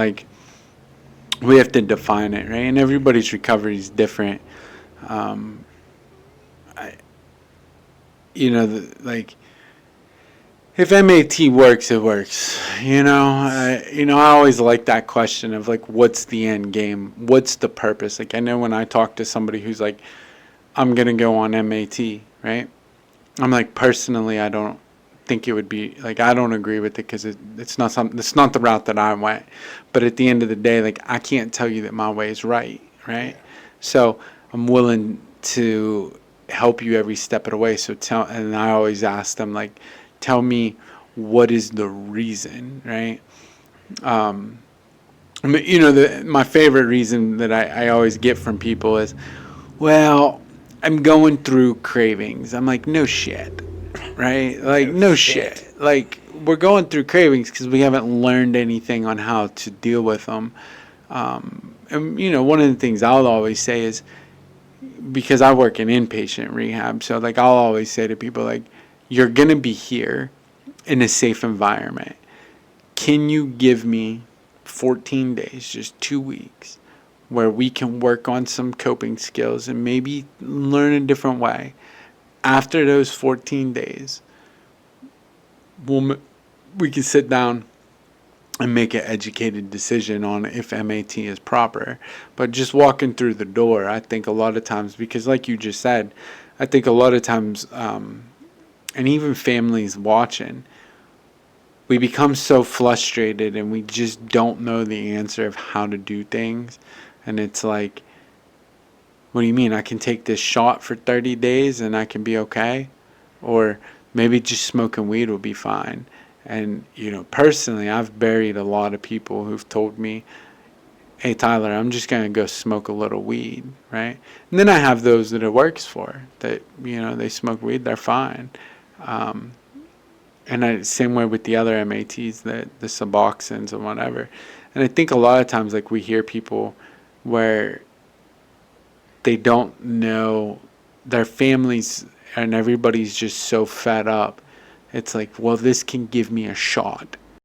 like we have to define it, right? And everybody's recovery is different. Um, I, like if MAT works, it works. I always like that question of like, what's the end game? What's the purpose? Like, I know when I talk to somebody who's like, I'm gonna go on MAT, right? I'm like, personally, I don't think it would be like, I don't agree with it because it's not something. It's not the route that I went. But at the end of the day, like, I can't tell you that my way is right, right? So I'm willing to help you every step of the way. And I always ask them like, tell me what is the reason, right? Um, my favorite reason that I always get from people is, well, I'm going through cravings. I'm like, no shit, right? Like, no shit. Like, we're going through cravings because we haven't learned anything on how to deal with them. And one of the things I'll always say is, because I work in inpatient rehab, so like I'll always say to people like, you're gonna be here in a safe environment. Can you give me 14 days, just 2 weeks, where we can work on some coping skills and maybe learn a different way? After those 14 days, we can sit down and make an educated decision on if MAT is proper. But just walking through the door, I think a lot of times, because like you just said, I think a lot of times, and even families watching, we become so frustrated and we just don't know the answer of how to do things. And it's like, what do you mean? I can take this shot for 30 days and I can be okay? Or maybe just smoking weed will be fine. And, personally, I've buried a lot of people who've told me, hey, Tyler, I'm just going to go smoke a little weed, right? And then I have those that it works for, that, they smoke weed, they're fine. Um, Same way with the other MATs, the Suboxones and whatever. And I think a lot of times, like, we hear people where they don't know, their families and everybody's just so fed up. It's like, well, this can give me a shot,